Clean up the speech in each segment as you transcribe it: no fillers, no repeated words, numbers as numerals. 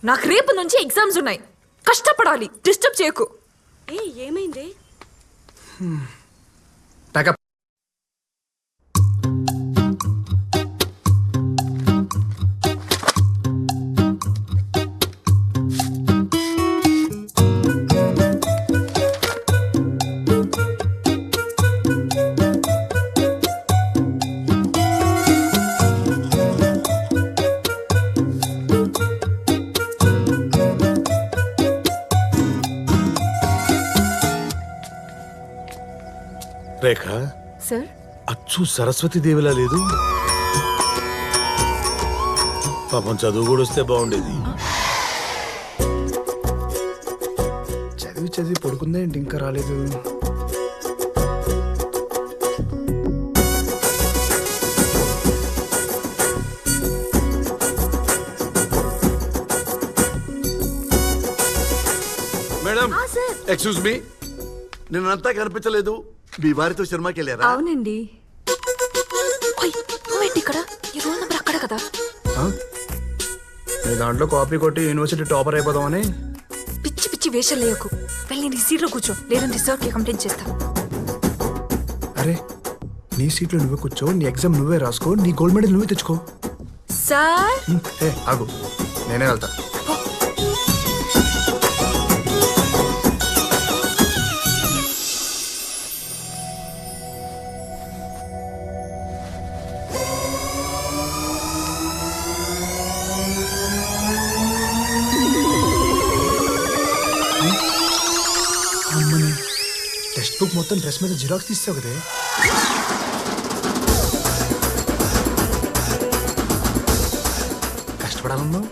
నాకు రేపు నుంచి ఎగ్జామ్స్ ఉన్నాయి, కష్టపడాలి. డిస్టర్బ్ చేయకు. ఏమైంది? ప్యాకప్. రేఖ, సార్, అచ్చు సరస్వతి దేవిలా లేదు. పాపం చదువు కూడా వస్తే బాగుండేది. చదివి చదివి పడుకుందా ఏంటి ఇంకా రాలేదు? మేడం, ఎక్స్క్యూజ్ మీ, నిన్నంతా కనిపించలేదు. మీ వారితో సినిమాకి వెళ్ళారా? అవునండి. ఇక్కడ ఈ రోల్ నెంబర్ అక్కడ కదా. నీ దాంట్లో కాపీ కొట్టి యూనివర్సిటీ టాపర్ అయిపోదామని. పిచ్చి పిచ్చి వేషాలు లేయకు. వెళ్ళి నీ సీట్లో కూర్చో, లేదంటే సార్కి కంప్లైంట్ చేస్తా. అరే, నీ సీట్లో నువ్వే కూర్చో, నీ ఎగ్జామ్ నువ్వే రాసుకో, నీ గోల్డ్ మెడల్ నువ్వే తెచ్చుకో. సార్, ఆగు, నేనే వెళ్తా. టెక్స్ట్ బుక్ మొత్తం డ్రెస్ మీద జిరాక్స్ తీస్తావు కదే. కష్టపడాలన్నావు.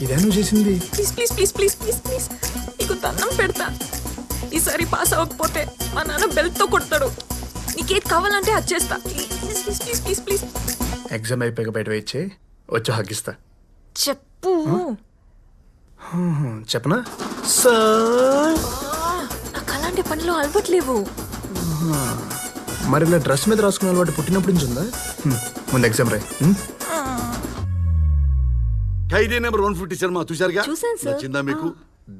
ఇదే నువ్వు చేసింది. Please please please please please please నీకు దండం పెడతా. ఈసారి పాస్ అవ్వకపోతే మా నాన్న బెల్ట్తో కొడతాడు. నీకేది కావాలంటే అది చేస్తా. Please please please please please. Exam అయిపోయాక బయట వచ్చి వచ్చి హగ్గిస్తా. చెప్పు. చెప్పనా? నాకు అలాంటి పనిలో అలవట్లేవు. మరి ఇలా డ్రెస్ మీద రాసుకునే అలవాటు పుట్టినప్పటి నుంచి ఉందా? ముందు ఎగ్జామ్ రాయి. ఖైదీ నెంబర్ 150 సినిమా చూశారుగా? చూశాను సార్. నచ్చిందా మీకు?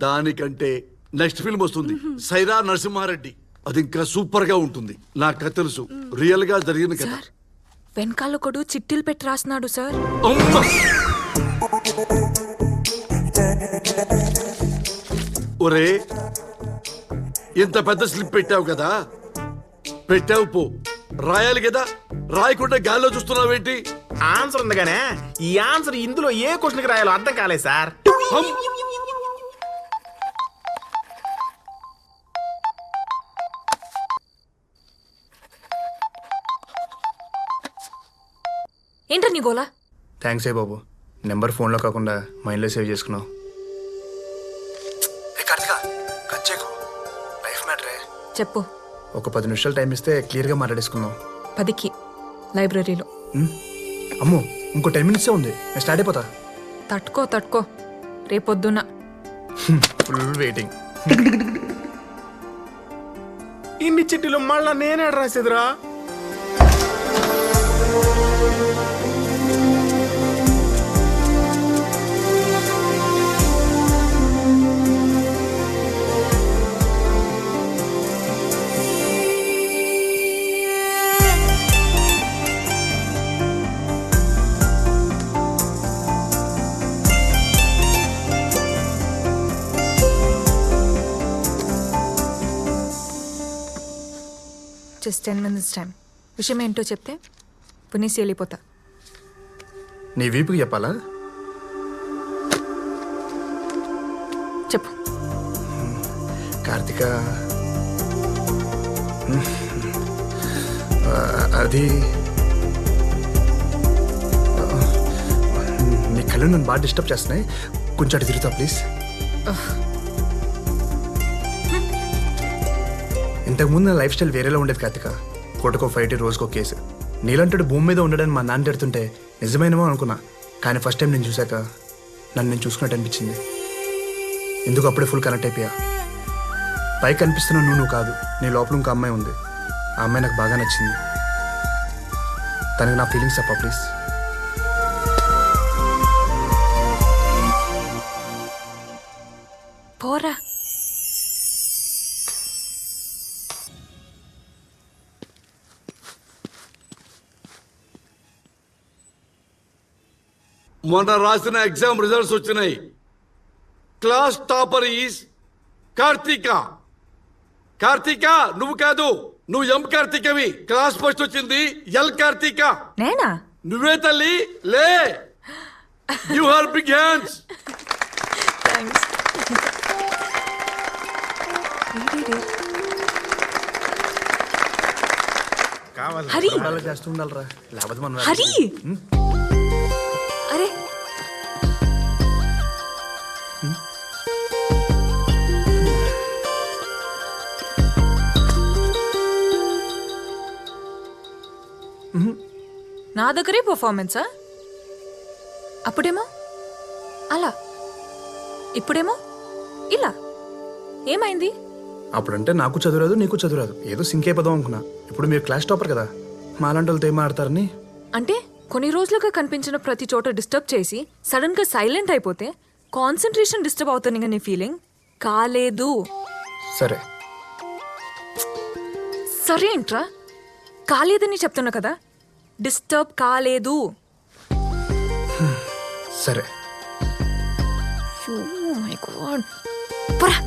దానికంటే నెక్స్ట్ ఫిల్మ్ వస్తుంది, సైరా నరసింహారెడ్డి. అది ఇంకా సూపర్ గా ఉంటుంది. నాకు తెలుసు, రియల్ గా జరిగిన కదా. సార్, వెనకాల కొడు చిట్టీలు పెట్టి రాస్తున్నాడు సార్. అమ్మా! ఒరే, ఇంత పెద్ద స్లిప్ పెట్టావు కదా, పెట్టావు పో, రాయాలి కదా. రాయకుండా గాల్లో చూస్తున్నావేంటి? ఆన్సర్ ఉంది కానీ ఈ ఆన్సర్ ఇందులో ఏ క్వశ్చన్కి రాయాలో అర్థం కాలేదు సార్. ఏంటో నీ గోలా? థ్యాంక్స్ ఏ బాబు, నెంబర్ ఫోన్లో కాకుండా మైండ్లో సేవ్ చేసుకున్నావు. లైఫ్ మ్యాటరే. చెప్పు. ఒక 10 నిమిషాలు టైం ఇస్తే క్లియర్గా మాట్లాడేసుకున్నావు. 10కి లైబ్రరీలో. అమ్మో, ఇంకో 10 మినిట్సే ఉంది, నేను స్టార్ట్ అయిపోతా. తట్టుకో రేపొద్దున. Full waiting. ఇన్ని చిట్టీలు మళ్ళా నేనే రాసేదిరా. Just 10 minutes time. విషయం ఏంటో చెప్తే పునీసి వెళ్ళిపోతా. నీ వీపుకి చెప్పాలా? చెప్పు. కార్తిక, అది నీ కళ్ళు నన్ను బాగా డిస్టర్బ్ చేస్తున్నాయి, కొంచెం అటు తిరుగుతా ప్లీజ్. ఇంతకుముందు నా లైఫ్ స్టైల్ వేరేలా ఉండేది కార్తిక. కోటకో ఫైట్, రోజుకో కేసు. నీలంటాడు భూమి మీద ఉండడానికి మా నాన్న తిడుతుంటే నిజమేనేమో అనుకున్నా, కానీ ఫస్ట్ టైం నేను చూశాక నన్ను నేను చూసుకున్నట్టు అనిపించింది. ఎందుకు అప్పుడే ఫుల్ కనెక్ట్ అయిపోయా. పైకి కనిపిస్తున్న నువ్వు కాదు, నీ లోపల ఇంకో అమ్మాయి ఉంది. ఆ అమ్మాయి నాకు బాగా నచ్చింది. తనకి నా ఫీలింగ్స్ చెప్పా ప్లీజ్. పోరా. మొన్న రాసిన ఎగ్జామ్ రిజల్ట్స్ వచ్చినాయి. Class topper is Karthika. Karthika నువ్వు కాదు, నువ్వు ఎం కార్తీకవి. క్లాస్ ఫస్ట్ వచ్చింది ఎల్ కార్తీక. నేనా? నువ్వే తల్లి, లే. Give her big hands. Thanks. Hari అలా చేస్తూ ఉండాలిరా, లేకపోతే మనం హరి అరే నా దగ్గరే పర్ఫార్మెన్సా? అప్పుడేమో అలా, ఇప్పుడేమో ఇలా. ఏమైంది? అప్పుడంటే నాకు చదువురాదు, నీకు చదువురాదు, ఏదో సింక్ అయిపోదాం అనుకున్నా. ఇప్పుడు మీరు క్లాస్ టాపర్ కదా, మాలాంటి వాళ్ళతో ఏం ఆడతారని. అంటే కొన్ని రోజులుగా కనిపించిన ప్రతి చోట డిస్టర్బ్ చేసి సడన్ గా సైలెంట్ అయిపోతే కాన్సన్ట్రేషన్ డిస్టర్బ్ అవుతుంది నీ ఫీలింగ్ కాలేదు. సరే సరే ఏంట్రా, కాలేదని చెప్తున్నా కదా. డిస్టర్బ్ కాలేదు. సరే. Oh my God. పోరా.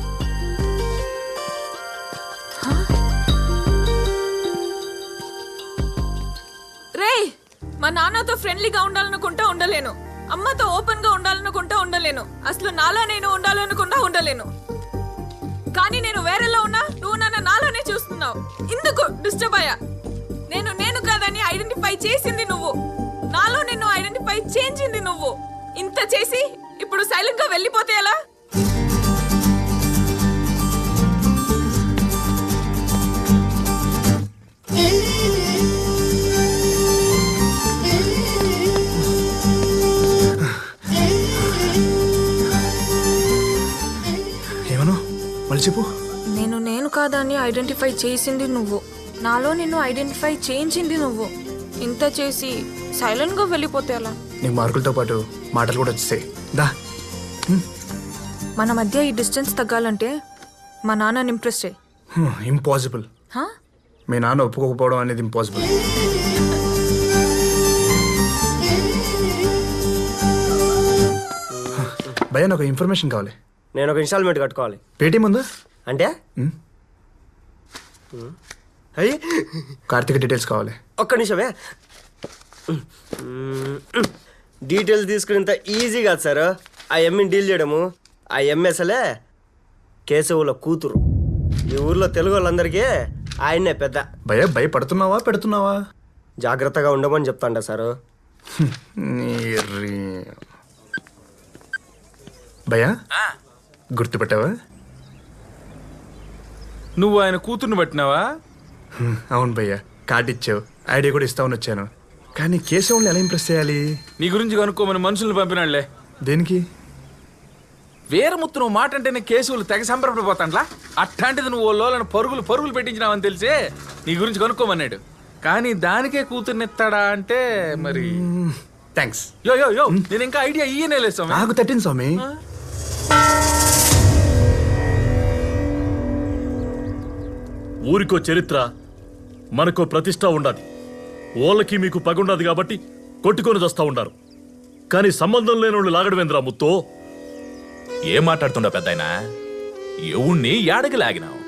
రేయ్, మా నాన్నతో ఫ్రెండ్లీగా ఉండాలనుకుంటా ఉండలేను, అమ్మతో ఓపెన్ గా ఉండాలనుకుంటా ఉండలేను, అసలు నాలా నేను ఉండాలనుకుంటా ఉండలేను. కానీ నేను వేరేలా ఉన్నా, నువ్వు నన్ను నాలానే చూస్తున్నావు. ఇందుకు డిస్టర్బ్ అయ్యా. నేను కాదని ఐడెంటిఫై చేసింది నువ్వు, నాలో నిన్ను ఐడెంటిఫై చేయించింది నువ్వు. ఇంత చేసి ఇప్పుడు సైలెంట్ గా వెళ్ళిపోతే ఎలా? ఏమను మళ్ళీ చెప్పు. నేను కాదని ఐడెంటిఫై చేసింది నువ్వు, నాలో నిన్ను ఐడెంటిఫై చేయించింది నువ్వు. ఇంత చేసి సైలెంట్ గా వెళ్ళిపోతే ఎలా? నీకు మార్కులతో పాటు మాటలు కూడా వచ్చేసాయి. దా. మన మధ్య ఈ డిస్టెన్స్ తగ్గాలంటే మా నాన్నని ఇంప్రెస్ చేయి. ఇంపాసిబుల్. హా? మీ నాన్న ఒప్పుకోకపోవడం అనేది ఇంపాసిబుల్. భయ్యా నాకు ఇన్ఫర్మేషన్ కావాలి. నేను ఒక ఇన్స్టాల్మెంట్ కట్టుకోవాలి. పేటీఎం ఉందా? అంటే అయ్యి కార్తీక డీటెయిల్స్ కావాలి. ఒక్క నిమిషమే. డీటెయిల్స్ తీసుకునేంత ఈజీ కాదు సార్ ఆ ఎమ్మిని డీల్ చేయడము. ఆ ఎంఎస్ఎలే కేశవుల కూతురు. ఈ ఊర్లో తెలుగు వాళ్ళందరికీ ఆయన్నే పెద్ద. భయ్యా భయపడుతున్నావా పెడుతున్నావా? జాగ్రత్తగా ఉండమని చెప్తాండ సారు. భయ్యా గుర్తుపెట్టావా? నువ్వు ఆయన కూతుర్ని పట్టినావా? అవును భయ్యా, కార్డు ఇచ్చావు, ఐడియా కూడా ఇస్తామని వచ్చాను. కానీ కేశవుల్ని ఎలా ఇంప్రెస్ చేయాలి? నీ గురించి కనుక్కోమని మనుషుల్ని పంపినాళ్లే. దేనికి? వీరముత్తు నువ్వు మాట అంటేనే కేసులు తెగ సంబరపడిపోతాంట్లా. అట్లాంటిది నువ్వు ఓళ్ళని పరుగులు పెట్టించినావని తెలిసే నీ గురించి కనుక్కోమన్నాడు. కానీ దానికే కూతుర్నిస్తాడా అంటే మరి. థ్యాంక్స్. యో యో యో నేను ఇంకా ఐడియా ఇయ్యనే లేదు స్వామి. నాకు తట్టింది స్వామి. ఊరికో చరిత్ర, మనకో ప్రతిష్ట ఉండాది. ఓళ్ళకి మీకు పగుండదు కాబట్టి కొట్టుకొని వస్తా ఉండారు. కానీ సంబంధం లేని వాళ్ళు లాగడమేంద్రా ముత్తో? ఏం మాట్లాడుతుండో పెద్దాయనా? ఎవణ్ణి యాడకి లాగినావు?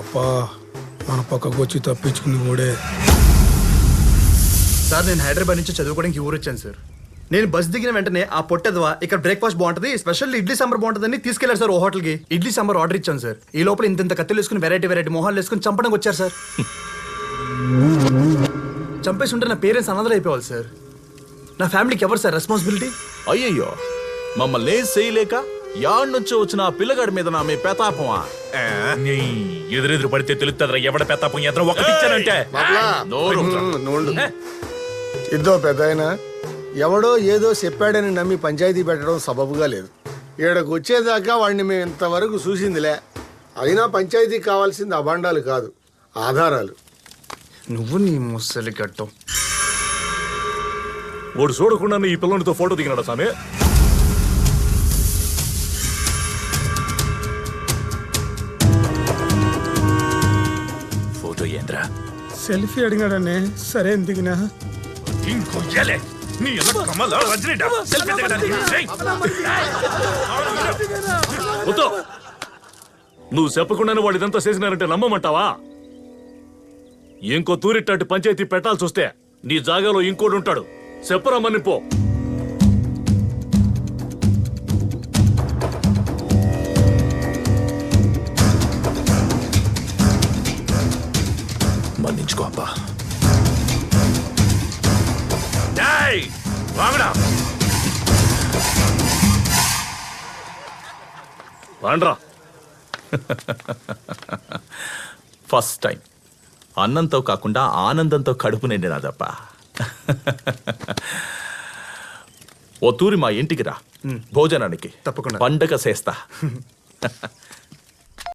అప్పా మన పక్కకు వచ్చి తప్పించుకుని ఓడే. సార్ నేను హైదరాబాద్ నుంచి చదువుకోవడానికి ఊరు వచ్చాను సార్. నేను బస్ దిగిన వెంటనే ఆ పొట్టెదవా ఇక్కడ బ్రేక్ఫాస్ట్ బాగుంటుంది, స్పెషల్ ఇడ్లీ సాంబార్ బాగుంటుందని తీసుకెళ్లారు సార్ ఓ హోటల్కి. ఇడ్లీ సాంబార్ ఆర్డర్ ఇచ్చాను సార్. ఈ లోపల ఇంత కత్తులు వేసుకుని వెరైటీ మొహాలు వేసుకుని చంపడానికి వచ్చారు సార్. చంపేసి ఉంటే నా పేరెంట్స్ అనాథలు అయిపోవాలి సార్. నా ఫ్యామిలీకి ఎవరు సార్ రెస్పాన్సిబిలిటీ? అయ్యయ్యో, మమ్మల్ని చేయలేక యాడ్ నుంచి వచ్చిన ఆ పిల్లగాడి మీద నా మీ ప్రతాపమా? ఎదురెదురు పడితే తెలుస్తుందిరా ఎవడ పెత్తాపం ఎదురు ఒకటి ఇచ్చానంటే నోరు ఇద్దో పెద్ద ఆయన ఎవడో ఏదో చెప్పాడని నమ్మి పంచాయతీ పెట్టడం సబబుగా లేదు. ఈడకు వచ్చేదాకా వాడిని మేము ఇంతవరకు చూసిందిలే. అయినా పంచాయతీకి కావాల్సింది అభాండాలు కాదు, ఆధారాలు. నువ్వు నీ ముసలి గట్టం. వాడు చూడకుండా ఈ పిల్లనితో ఫోటో దిగినాడు సామె. ఫోటో ఏంద్రా సెల్ఫీ అడిగాడనే, సరే దిగినా. ఇంకో ఎలే నీ ఎలా కమల రజనీడా సెల్ఫీ దిగడానికి ఏయ్! వద్దు. నువ్వు చెప్పకుండానే వాడు ఇదంతా చేసినారంటే నమ్మమంటావా? ఇంకో తూరిట్టాటి పంచాయతీ పెట్టాల్సి వస్తే నీ జాగాలో ఇంకోటి ఉంటాడు. చెప్పరమ్మని పో. మన్నించుకో అబ్బా. డేయ్ వాంగడా రాండ్రా. ఫస్ట్ టైం అన్నంతో కాకుండా ఆనందంతో కడుపు నిండినాదప్ప. ఓ తూరి మా ఇంటికి రా, భోజనానికి తప్పకుండా. పండగ చేస్తా.